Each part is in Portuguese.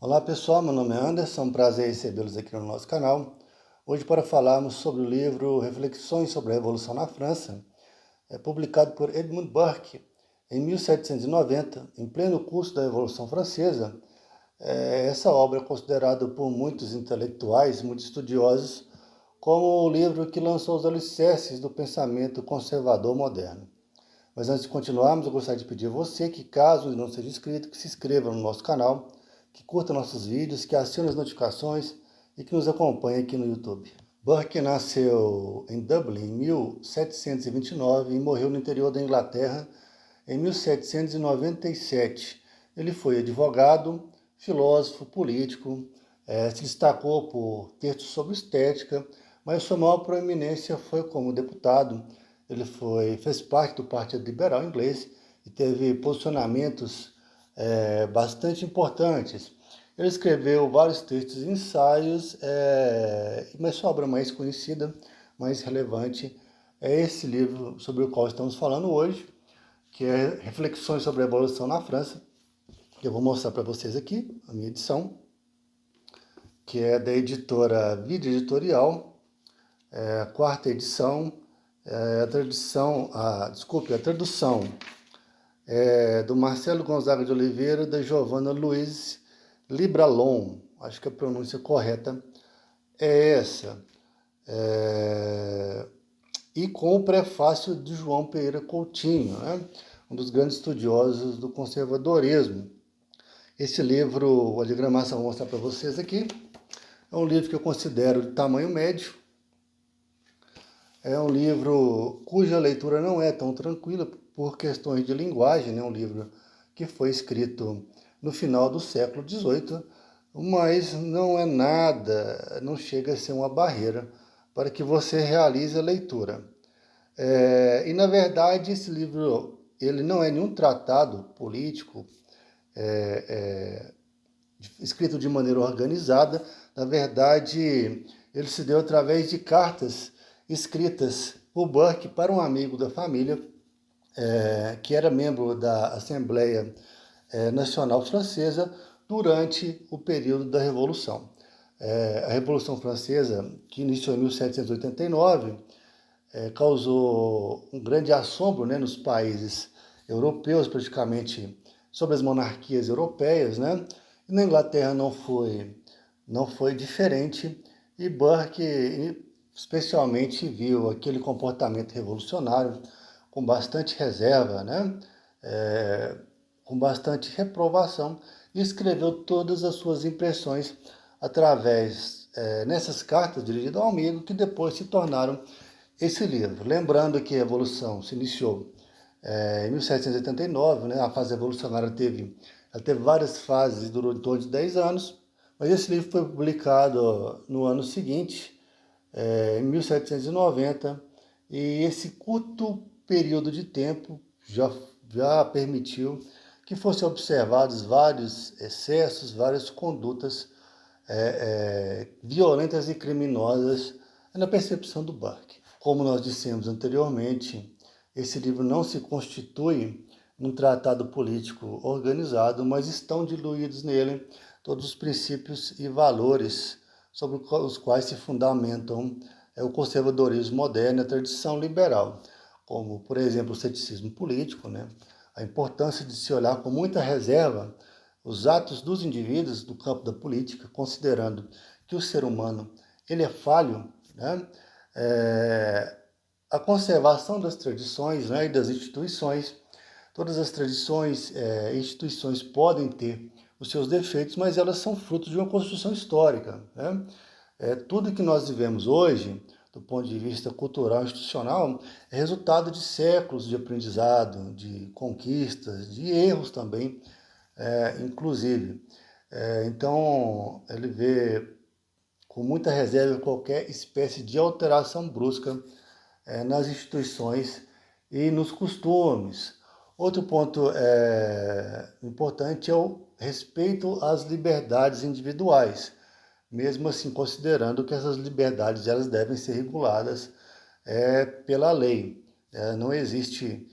Olá pessoal, meu nome é Anderson, prazer em recebê-los aqui no nosso canal. Hoje para falarmos sobre o livro Reflexões sobre a Revolução na França, publicado por Edmund Burke em 1790, em pleno curso da Revolução Francesa. Essa obra é considerada por muitos intelectuais, muitos estudiosos, como o livro que lançou os alicerces do pensamento conservador moderno. Mas antes de continuarmos, eu gostaria de pedir a você que, caso não seja inscrito, que se inscreva no nosso canal, que curta nossos vídeos, que acione as notificações e que nos acompanhe aqui no YouTube. Burke nasceu em Dublin em 1729 e morreu no interior da Inglaterra em 1797. Ele foi advogado, filósofo, político, se destacou por textos sobre estética, mas sua maior proeminência foi como deputado. Ele fez parte do Partido Liberal Inglês e teve posicionamentos bastante importantes. Ele escreveu vários textos e ensaios, mas sua obra mais conhecida, mais relevante, é esse livro sobre o qual estamos falando hoje, que é Reflexões sobre a Revolução na França. Eu vou mostrar para vocês aqui a minha edição, que é da editora Vida Editorial, a quarta edição, a tradução do Marcelo Gonzaga de Oliveira e da Giovanna Luiz Libralon. Acho que a pronúncia correta é essa. E com o prefácio de João Pereira Coutinho, né? Um dos grandes estudiosos do conservadorismo. Esse livro, a diagramação vou mostrar para vocês aqui, é um livro que eu considero de tamanho médio. É um livro cuja leitura não é tão tranquila por questões de linguagem, né? Um livro que foi escrito no final do século XVIII, mas não é nada, não chega a ser uma barreira para que você realize a leitura. E, na verdade, esse livro ele não é nenhum tratado político escrito de maneira organizada. Na verdade, ele se deu através de cartas escritas por Burke para um amigo da família, que era membro da Assembleia Nacional Francesa durante o período da Revolução. A Revolução Francesa, que iniciou em 1789, causou um grande assombro, né, nos países europeus, praticamente sobre as monarquias europeias, né? E na Inglaterra não foi diferente, e Burke especialmente viu aquele comportamento revolucionário com bastante reserva, né? Com bastante reprovação, e escreveu todas as suas impressões através nessas cartas dirigidas ao amigo, que depois se tornaram esse livro. Lembrando que a Revolução se iniciou em 1789, né? A fase revolucionária teve várias fases e durou em torno de 10 anos, mas esse livro foi publicado no ano seguinte, em 1790, e esse curto período de tempo já permitiu que fossem observados vários excessos, várias condutas violentas e criminosas na percepção do Burke. Como nós dissemos anteriormente, esse livro não se constitui num tratado político organizado, mas estão diluídos nele todos os princípios e valores sobre os quais se fundamentam o conservadorismo moderno e a tradição liberal, como, por exemplo, o ceticismo político, né? A importância de se olhar com muita reserva os atos dos indivíduos do campo da política, considerando que o ser humano ele é falho, né? A conservação das tradições, né, e das instituições. Todas as tradições e instituições podem ter os seus defeitos, mas elas são fruto de uma construção histórica, né? Tudo que nós vivemos hoje, do ponto de vista cultural e institucional, é resultado de séculos de aprendizado, de conquistas, de erros também, inclusive. Então, ele vê com muita reserva qualquer espécie de alteração brusca nas instituições e nos costumes. Outro ponto importante é o respeito às liberdades individuais, mesmo assim considerando que essas liberdades elas devem ser reguladas pela lei. Não existe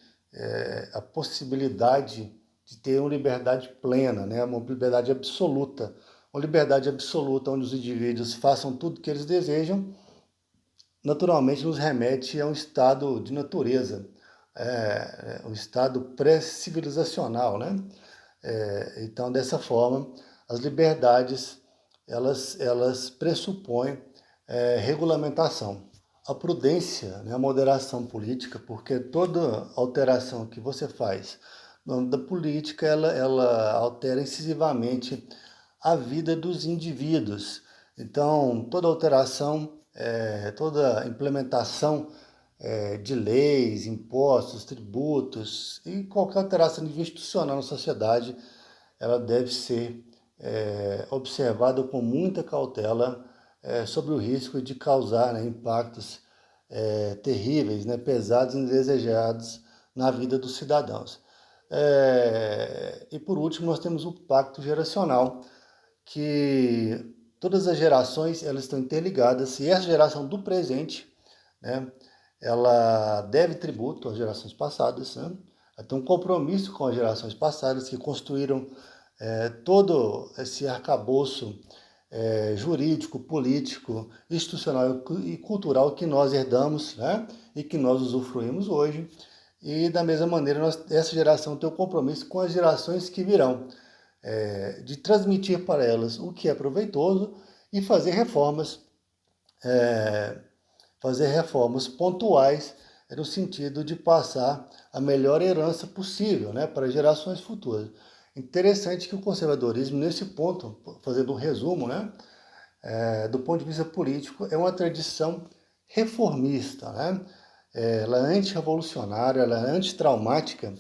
a possibilidade de ter uma liberdade plena, né, uma liberdade absoluta, uma liberdade absoluta onde os indivíduos façam tudo o que eles desejam, naturalmente nos remete a um estado de natureza, um estado pré-civilizacional, né? Então, dessa forma, as liberdades, elas pressupõem regulamentação. A prudência, né, a moderação política, porque toda alteração que você faz no âmbito da política, ela altera incisivamente a vida dos indivíduos. Então, toda alteração, toda implementação de leis, impostos, tributos e qualquer alteração institucional na sociedade, ela deve ser observada com muita cautela sobre o risco de causar, né, impactos terríveis, né, pesados e indesejados na vida dos cidadãos. E por último, nós temos o pacto geracional, que todas as gerações elas estão interligadas, e essa geração do presente, né, ela deve tributo às gerações passadas, né? Ela tem um compromisso com as gerações passadas que construíram todo esse arcabouço jurídico, político, institucional e cultural que nós herdamos, né? E que nós usufruímos hoje. E da mesma maneira, essa geração tem um compromisso com as gerações que virão, de transmitir para elas o que é proveitoso e fazer reformas pontuais no sentido de passar a melhor herança possível, né, para gerações futuras. Interessante que o conservadorismo, nesse ponto, fazendo um resumo, né, do ponto de vista político, é uma tradição reformista, né? Ela é antirrevolucionária, ela é antitraumática,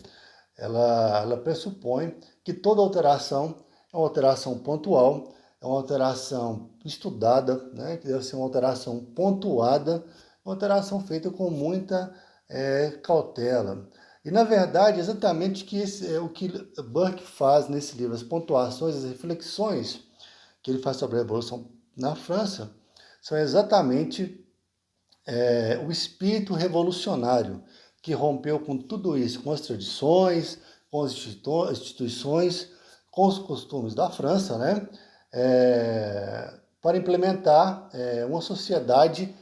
ela pressupõe que toda alteração é uma alteração pontual, é uma alteração estudada, né, que deve ser uma alteração pontuada, uma alteração feita com muita cautela. E, na verdade, exatamente que o que Burke faz nesse livro, as pontuações, as reflexões que ele faz sobre a Revolução na França, são exatamente o espírito revolucionário que rompeu com tudo isso, com as tradições, com as instituições, com os costumes da França, né? Para implementar uma sociedade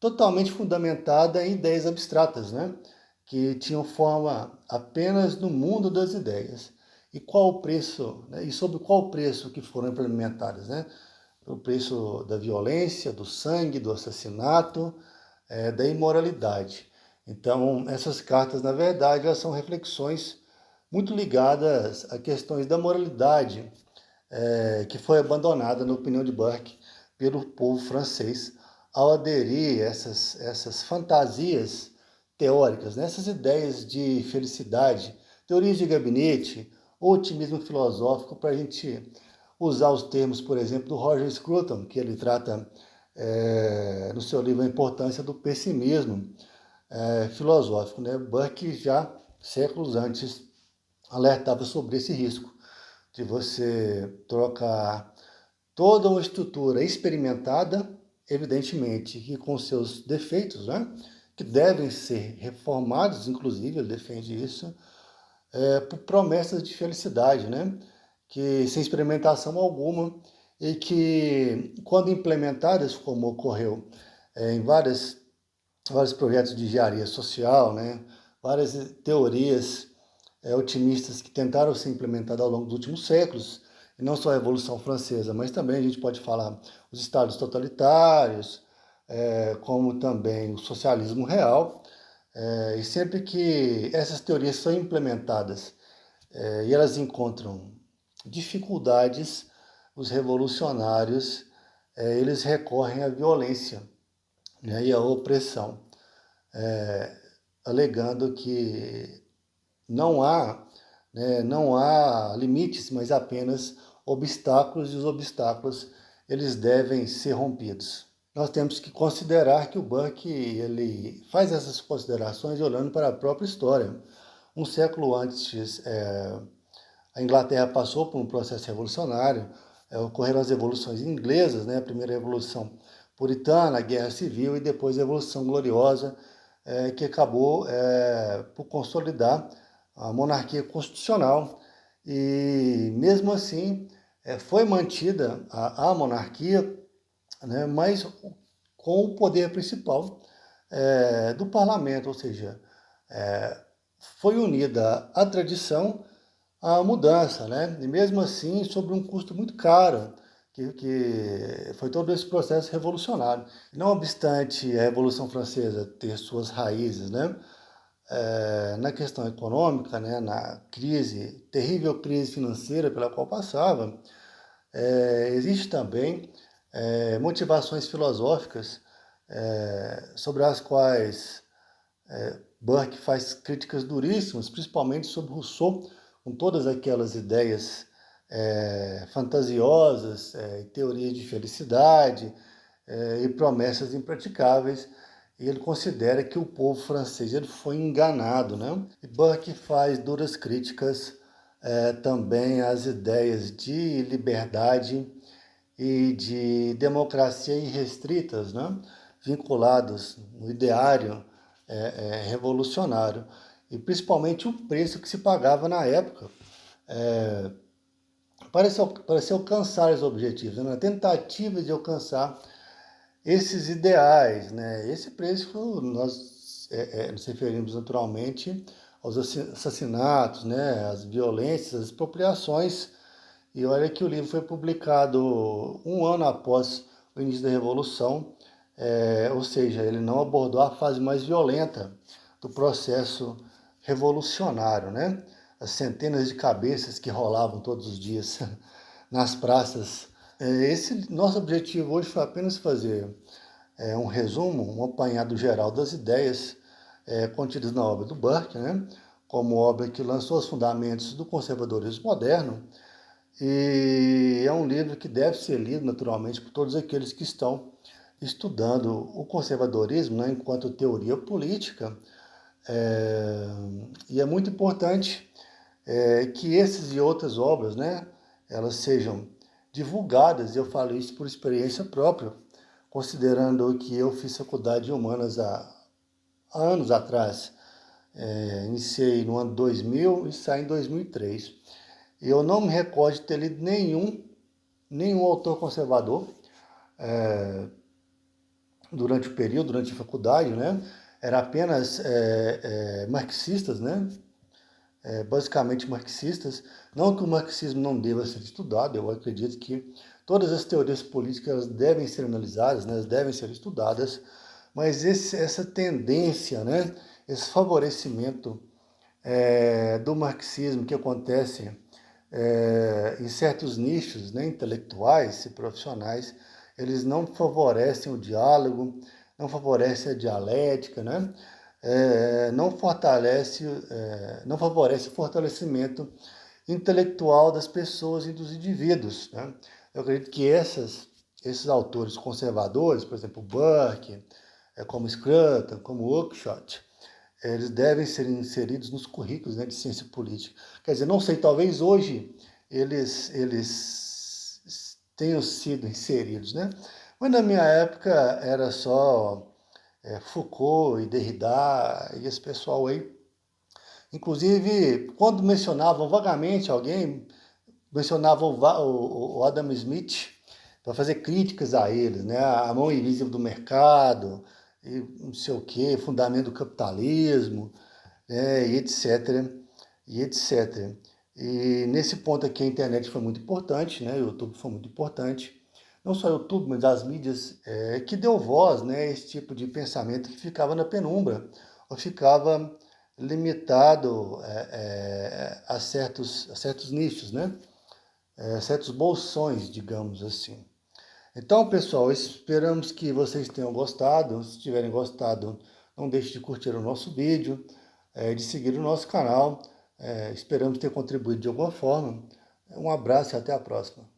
totalmente fundamentada em ideias abstratas, né? Que tinham forma apenas no mundo das ideias. E qual o preço, né? E sobre qual preço que foram implementadas, né? O preço da violência, do sangue, do assassinato, da imoralidade. Então, essas cartas, na verdade, elas são reflexões muito ligadas a questões da moralidade, que foi abandonada, na opinião de Burke, pelo povo francês, ao aderir a essas fantasias teóricas, né? Essas ideias de felicidade, teorias de gabinete, otimismo filosófico, para a gente usar os termos, por exemplo, do Roger Scruton, que ele trata no seu livro A Importância do Pessimismo Filosófico, né? Burke já, séculos antes, alertava sobre esse risco de você trocar toda uma estrutura experimentada, evidentemente, que com seus defeitos, né? Que devem ser reformados, inclusive, ele defende isso, por promessas de felicidade, né? Que sem experimentação alguma e que, quando implementadas, como ocorreu em vários projetos de engenharia social, né? Várias teorias otimistas que tentaram ser implementadas ao longo dos últimos séculos, e não só a Revolução Francesa, mas também a gente pode falar os estados totalitários, como também o socialismo real, e sempre que essas teorias são implementadas e elas encontram dificuldades, os revolucionários eles recorrem à violência, né, e à opressão, alegando que não há limites, mas apenas obstáculos, e os obstáculos eles devem ser rompidos. Nós temos que considerar que o Burke ele faz essas considerações olhando para a própria história. Um século antes, a Inglaterra passou por um processo revolucionário, ocorreram as revoluções inglesas, né? A primeira revolução puritana, a Guerra Civil, e depois a Revolução Gloriosa, que acabou por consolidar a monarquia constitucional. E mesmo assim, foi mantida a monarquia, né, mas com o poder principal do parlamento, ou seja, foi unida a tradição à mudança, né? E mesmo assim, sobre um custo muito caro, que foi todo esse processo revolucionário. Não obstante a Revolução Francesa ter suas raízes, né, na questão econômica, né, na crise, terrível crise financeira pela qual passava, existe também motivações filosóficas sobre as quais Burke faz críticas duríssimas, principalmente sobre Rousseau, com todas aquelas ideias fantasiosas, teorias de felicidade e promessas impraticáveis. E ele considera que o povo francês ele foi enganado, né? E Burke faz duras críticas também às ideias de liberdade e de democracia irrestritas, né? Vinculados no ideário revolucionário, e principalmente o preço que se pagava na época para se alcançar os objetivos, né? Na tentativa de alcançar esses ideais, né? Esse preço nós nos referimos naturalmente aos assassinatos, né? As violências, as expropriações. E olha que o livro foi publicado um ano após o início da Revolução, ou seja, ele não abordou a fase mais violenta do processo revolucionário, né? As centenas de cabeças que rolavam todos os dias nas praças. Esse nosso objetivo hoje foi apenas fazer um resumo, um apanhado geral das ideias contidas na obra do Burke, né? Como obra que lançou os fundamentos do conservadorismo moderno. E é um livro que deve ser lido naturalmente por todos aqueles que estão estudando o conservadorismo, né, enquanto teoria política. E é muito importante que esses e outras obras, né, elas sejam divulgadas. Eu falo isso por experiência própria, considerando que eu fiz faculdade de humanas há anos atrás. Iniciei no ano 2000 e saí em 2003. Eu não me recordo de ter lido nenhum autor conservador durante o período, durante a faculdade, né? Era apenas marxistas, né? Basicamente marxistas. Não que o marxismo não deva ser estudado, eu acredito que todas as teorias políticas devem ser analisadas, né? Elas devem ser estudadas, mas essa tendência, né? Esse favorecimento do marxismo que acontece em certos nichos, né, intelectuais e profissionais, eles não favorecem o diálogo, não favorecem a dialética, né? Não favorece o fortalecimento intelectual das pessoas e dos indivíduos, né? Eu acredito que esses autores conservadores, por exemplo, Burke, como Scruton, como Oakeshott, eles devem ser inseridos nos currículos, né, de ciência política. Quer dizer, não sei, talvez hoje eles tenham sido inseridos, né? Mas na minha época era só Foucault e Derrida e esse pessoal aí. Inclusive, quando mencionavam vagamente alguém, mencionavam o Adam Smith para fazer críticas a eles, né? A mão invisível do mercado, e não sei o quê, fundamento do capitalismo, e etc, e etc. E nesse ponto aqui a internet foi muito importante, né? O YouTube foi muito importante. Não só o YouTube, mas as mídias que deu voz, né, a esse tipo de pensamento que ficava na penumbra, ou ficava limitado a certos nichos, né? Certos bolsões, digamos assim. Então, pessoal, esperamos que vocês tenham gostado. Se tiverem gostado, não deixe de curtir o nosso vídeo, de seguir o nosso canal. Esperamos ter contribuído de alguma forma. Um abraço e até a próxima.